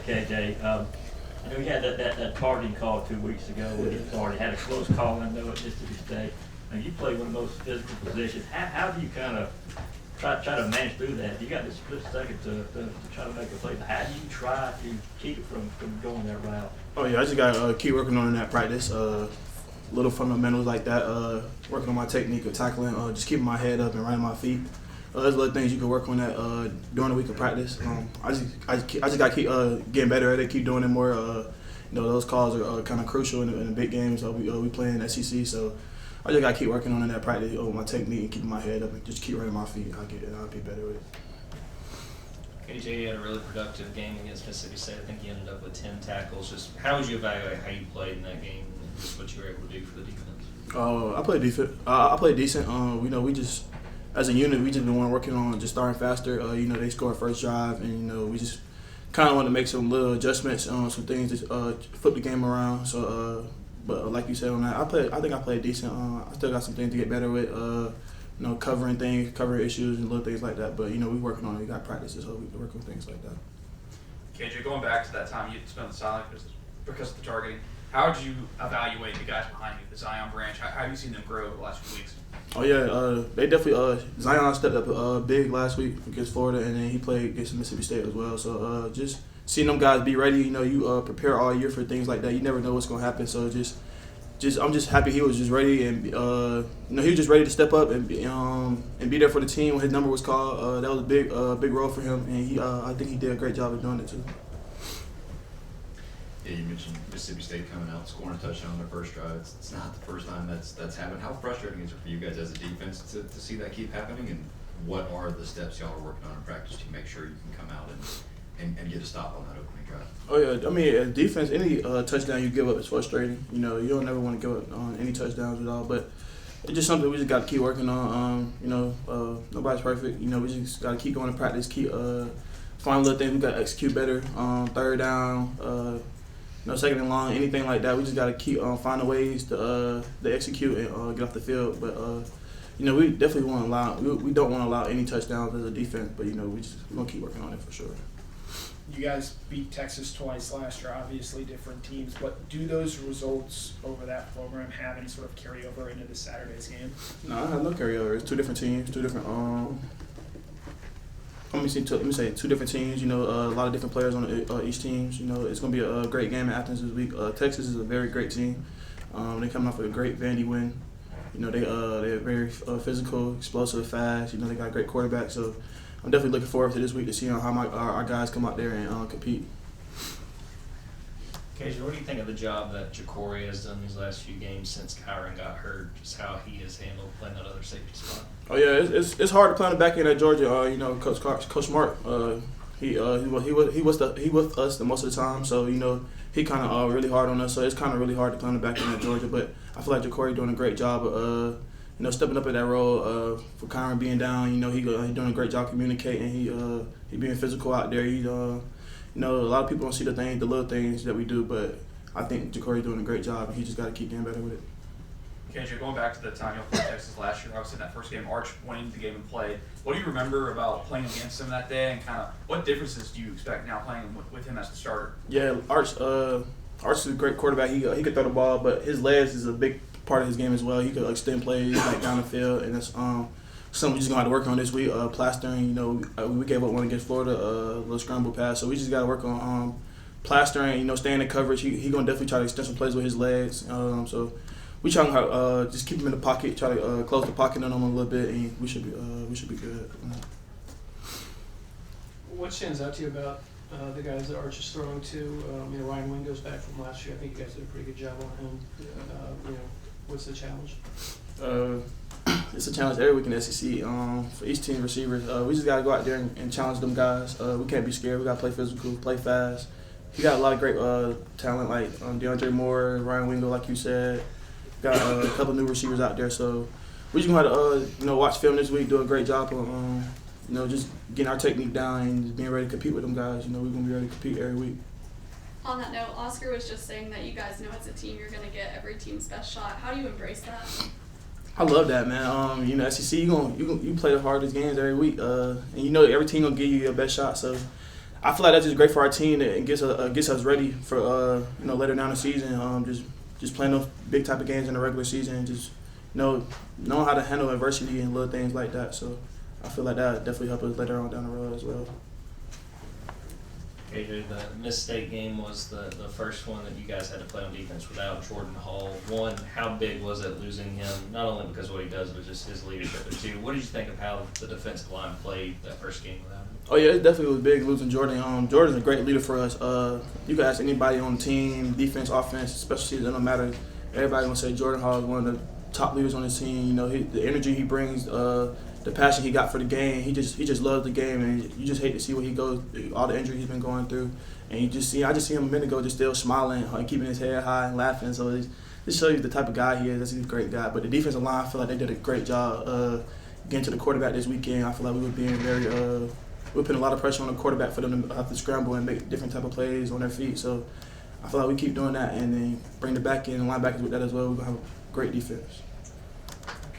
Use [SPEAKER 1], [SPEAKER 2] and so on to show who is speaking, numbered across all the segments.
[SPEAKER 1] KJ. I know you had that targeting call 2 weeks ago when you already had a close call in though at Mississippi State. Now you play one of those physical positions. How do you kind of try to manage through that? You got this split second to try to make a play. But how do you try to keep it from going that route?
[SPEAKER 2] Oh yeah, I just gotta keep working on that practice. Little fundamentals like that. Working on my technique of tackling. Just keeping my head up and running my feet. There's little things you can work on that during the week of practice. I just gotta keep getting better at it. Keep doing it more. Those calls are kind of crucial in the big games. We play in SEC, so I just gotta keep working on that practice my technique and keeping my head up and just keep running my feet. I'll be better with it.
[SPEAKER 3] KJ, you had a really productive game against Mississippi State. I think you ended up with 10 tackles. Just how would you evaluate how you played in that game and just what you were able to do for the defense?
[SPEAKER 2] I played defense. I played decent. We just as a unit we just been working on just starting faster. They scored first drive, and we just kind of want to make some little adjustments on some things to flip the game around. So, but like you said on that, I think I played decent. I still got some things to get better with. Covering issues and little things like that. But we working on it. We got practices, so we can work on things like that.
[SPEAKER 4] KJ, going back to that time you spent on the sideline because of the targeting, how would you evaluate the guys behind you, the Zion branch? How have you seen them grow over the last few weeks?
[SPEAKER 2] Oh yeah, they definitely. Zion stepped up big last week against Florida, and then he played against Mississippi State as well. So just seeing them guys be ready. You prepare all year for things like that. You never know what's gonna happen. So I'm just happy he was just ready, and he was just ready to step up and be there for the team when his number was called. That was a big role for him, and I think he did a great job of doing it too.
[SPEAKER 5] Yeah, you mentioned Mississippi State coming out, scoring a touchdown on their first drive. It's not the first time that's happened. How frustrating is it for you guys as a defense to see that keep happening? And what are the steps y'all are working on in practice to make sure you can come out and get a stop on that opening drive?
[SPEAKER 2] Oh yeah, I mean, as defense, any touchdown you give up is frustrating. You don't never want to give up on any touchdowns at all. But it's just something we just got to keep working on. Nobody's perfect. We just got to keep going to practice, keep find little things we got to execute better. Third down, second and long, anything like that. We just got to keep finding ways to execute and get off the field. But we definitely want to allow. We don't want to allow any touchdowns as a defense. But we're gonna keep working on it for sure.
[SPEAKER 6] You guys beat Texas twice last year, obviously different teams, but do those results over that program have any sort of carryover into this Saturday's game?
[SPEAKER 2] No, I have no carryover. It's two different teams, two different let me say two different teams. A lot of different players on each team. It's gonna be a great game at Athens this week. Texas is a very great team. They coming off of a great Vandy win. They're very physical, explosive, fast. They got a great quarterback. So I'm definitely looking forward to this week to see how our guys come out there and compete.
[SPEAKER 3] KJ, what do you think of the job that Ja'Cory has done these last few games since Kyron got hurt? Just how he has handled playing that other safety spot?
[SPEAKER 2] Oh yeah, it's hard to play on the back end at Georgia. Coach Mark, he was with us the most of the time, so he kind of really hard on us. So it's kind of really hard to play on the back end at Georgia. But I feel like Ja'Cory doing a great job of stepping up in that role for Kyron being down. He doing a great job communicating. He being physical out there. A lot of people don't see the little things that we do, but I think Ja'Cory doing a great job, and he just got to keep getting better with it.
[SPEAKER 4] KJ, going back to the time you played Texas last year, obviously in that first game, Arch went into the game and played. What do you remember about playing against him that day, and kind of what differences do you expect now playing with him as the starter?
[SPEAKER 2] Yeah, Arch is a great quarterback. He could throw the ball, but his legs is a big part of his game as well. He could extend plays down the field, and that's something we just gonna have to work on this week. Plastering, we gave up one against Florida, a little scramble pass, so we just gotta work on plastering. Staying in coverage. He gonna definitely try to extend some plays with his legs. So we trying to just keep him in the pocket, try to close the pocket on him a little bit, and we should be good.
[SPEAKER 7] What stands out to you about the guys that Arch is throwing to? Ryan Wing goes back from last year. I think you guys did a pretty good job on him. What's the challenge?
[SPEAKER 2] It's a challenge every week in the SEC. For each team receivers, we just gotta go out there and challenge them guys. We can't be scared. We gotta play physical, play fast. He got a lot of great talent like DeAndre Moore, Ryan Wingo, like you said. Got a couple new receivers out there, so we just gonna have to watch film this week, do a great job of just getting our technique down and just being ready to compete with them guys. We're gonna be ready to compete every week.
[SPEAKER 8] On that note, Oscar was just saying that you guys know as a team you're gonna get every team's best shot. How do you embrace that?
[SPEAKER 2] I love that, man. SEC, you play the hardest games every week, and every team gonna give you your best shot. So I feel like that's just great for our team and gets us ready for later down the season. Just playing those big type of games in the regular season, and just knowing how to handle adversity and little things like that. So I feel like that definitely help us later on down the road as well.
[SPEAKER 3] KJ, the Miss State game was the first one that you guys had to play on defense without Jordan Hall. One, how big was it losing him, not only because of what he does, but just his leadership, but two, what did you think of how the defensive line played that first game without him?
[SPEAKER 2] Oh yeah, it definitely was big losing Jordan. Jordan's a great leader for us. You can ask anybody on the team, defense, offense, special teams, it don't matter. Everybody gonna say Jordan Hall is one of the top leaders on his team. You know, the energy he brings, the passion he got for the game. He just loves the game, and you just hate to see what he goes, all the injury he's been going through. And I just see him a minute ago, just still smiling, keeping his head high and laughing. So it just shows you the type of guy he is. He's a great guy. But the defensive line, I feel like they did a great job getting to the quarterback this weekend. I feel like we were being we were putting a lot of pressure on the quarterback for them to have to scramble and make different type of plays on their feet. So I feel like we keep doing that and then bring the back end and linebackers with that as well. We're gonna have a great defense.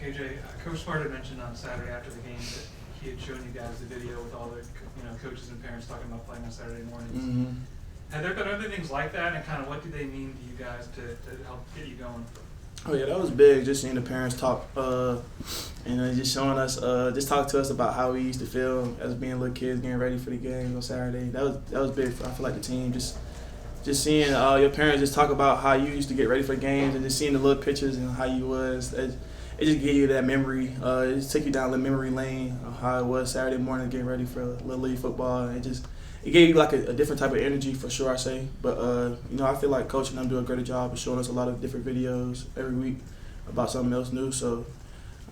[SPEAKER 9] KJ, Coach Smart had mentioned on Saturday after the game that he had shown you guys the video with all the coaches and parents talking about playing on Saturday mornings.
[SPEAKER 2] Mm-hmm.
[SPEAKER 9] Have there been other things like that, and kind of what do they mean to you guys to help get you going?
[SPEAKER 2] Oh yeah, that was big. Just seeing the parents talk, and just showing us, just talk to us about how we used to feel as being little kids getting ready for the games on Saturday. That was big. I feel like the team just seeing your parents just talk about how you used to get ready for games, and just seeing the little pictures and how you was. It just give you that memory. It just take you down the memory lane of how it was Saturday morning getting ready for Little League football. It gave you like a different type of energy for sure, I say. But I feel like Coach and them do a great job of showing us a lot of different videos every week about something else new. So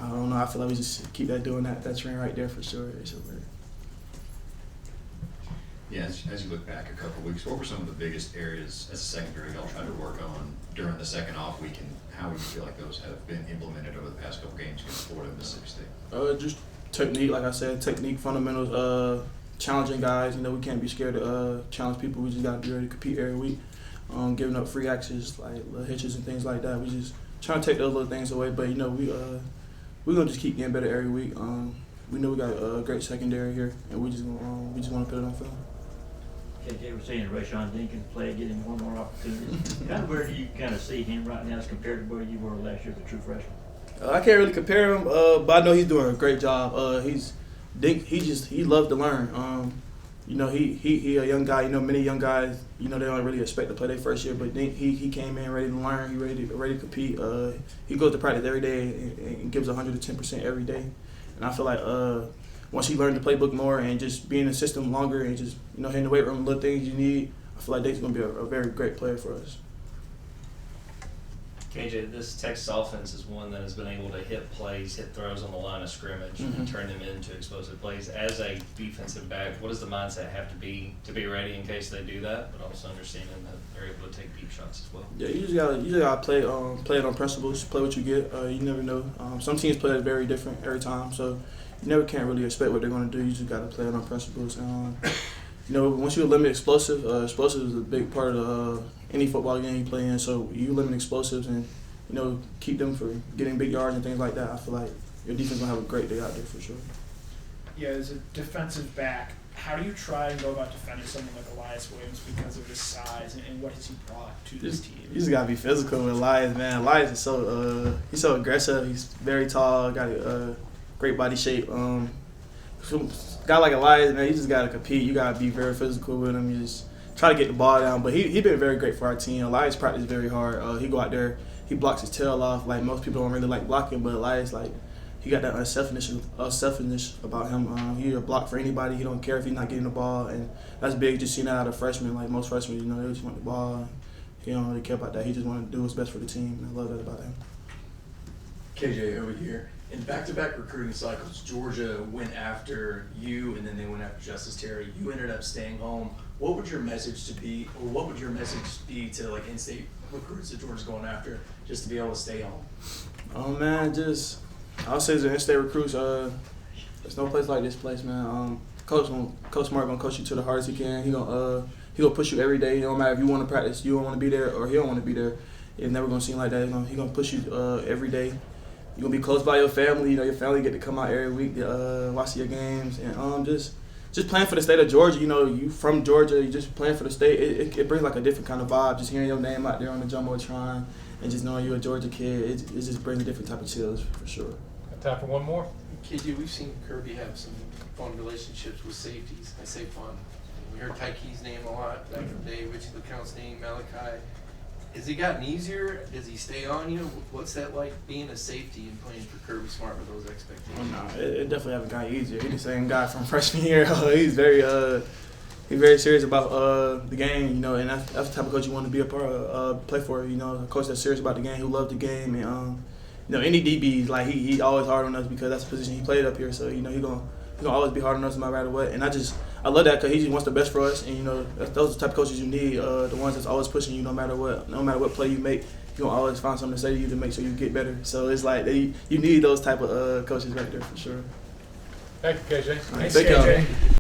[SPEAKER 2] I don't know. I feel like we just keep doing that trend right there for sure.
[SPEAKER 5] Yeah, as you look back a couple of weeks, what were some of the biggest areas as a secondary y'all tried to work on during the second off week, and how would you feel like those have been implemented over the past couple games against Florida and Mississippi State?
[SPEAKER 2] Just technique, like I said, fundamentals, challenging guys. We can't be scared to challenge people. We just got to be ready to compete every week. Giving up free access, like little hitches and things like that. We just trying to take those little things away. But we're gonna just keep getting better every week. We know we got a great secondary here, and we just want to put it on film.
[SPEAKER 1] KJ, we're seeing Rashawn Dinkins play, getting one more opportunity. Kind of where do you kind of see him right now as compared to where you were last year as a true freshman?
[SPEAKER 2] I can't really compare him, but I know he's doing a great job. He loves to learn. He a young guy. Many young guys, they don't really expect to play their first year, but he came in ready to learn. He ready to compete. He goes to practice every day and gives 110% every day. And I feel like once he learned the playbook more and just be in the system longer and just hitting the weight room, little things you need, I feel like he's going to be a very great player for us.
[SPEAKER 3] KJ, this Texas offense is one that has been able to hit throws on the line of scrimmage and turn them into explosive plays. As a defensive back, what does the mindset have to be ready in case they do that, but also understanding that they're able to take deep shots as well?
[SPEAKER 2] Yeah, you just gotta play it on principles. Play what you get. You never know. Some teams play it very different every time, so you never can't really expect what they're going to do. You just gotta play it on principles. Once you limit explosives is a big part of any football game you play in. So you limit explosives and keep them from getting big yards and things like that. I feel like your defense gonna have a great day out there for sure.
[SPEAKER 6] Yeah, as a defensive back, how do you try and go about defending someone like Elias Williams because of his size and what has he brought to this team?
[SPEAKER 2] You just gotta be physical with Elias, man. Elias is he's so aggressive. He's very tall, got a great body shape. Guy like Elias, man, you just gotta compete. You gotta be very physical with him. You just try to get the ball down. But he been very great for our team. Elias practiced very hard. He go out there, he blocks his tail off. Like most people don't really like blocking, but Elias he got that unselfishness about him. He'll block for anybody. He don't care if he's not getting the ball, and that's big. Just seeing that out of freshmen. Like most freshmen, they just want the ball. He don't really care about that. He just want to do what's best for the team. And I love that about him.
[SPEAKER 10] KJ over here. In back-to-back recruiting cycles, Georgia went after you, and then they went after Justice Terry. You ended up staying home. What would your message be to like in-state recruits that Georgia's going after, just to be able to stay home?
[SPEAKER 2] Oh man, I'll say the in-state recruits. There's no place like this place, man. Coach Smart gonna coach you to the hardest he can. He gonna push you every day. It don't matter if you want to practice, you don't want to be there, or he don't want to be there. It's never gonna seem like that. He gonna push you every day. You're gonna be close by your family. Your family get to come out every week to watch your games, and just just playing for the state of Georgia, you know, you from Georgia, you just playing for the state, it brings like a different kind of vibe. Just hearing your name out there on the Jumbotron and just knowing you're a Georgia kid, it just brings a different type of chills for sure.
[SPEAKER 11] Got time for one more?
[SPEAKER 12] KJ, we've seen Kirby have some fun relationships with safeties. I say fun. We heard Tyke's name a lot back in the day, Richie LeCount's name, Malachi. Has it gotten easier? Does he stay on you? What's that like being a safety and playing for Kirby Smart with those expectations?
[SPEAKER 2] No, it definitely haven't gotten easier. He's the same guy from freshman year. He's very serious about the game, you know, and that's the type of coach you want to be a part of, play for. You know, a coach that's serious about the game, who loves the game, and you know, any DBs, like he always hard on us because that's the position he played up here. So you know, he gonna always be hard on us no matter what. And I love that because he just wants the best for us. And you know, those are the type of coaches you need, the ones that's always pushing you no matter what play you make. You gonna always find something to say to you to make sure you get better. So it's like you need those type of coaches right there for sure.
[SPEAKER 11] Thank you, KJ.
[SPEAKER 2] Thank y'all.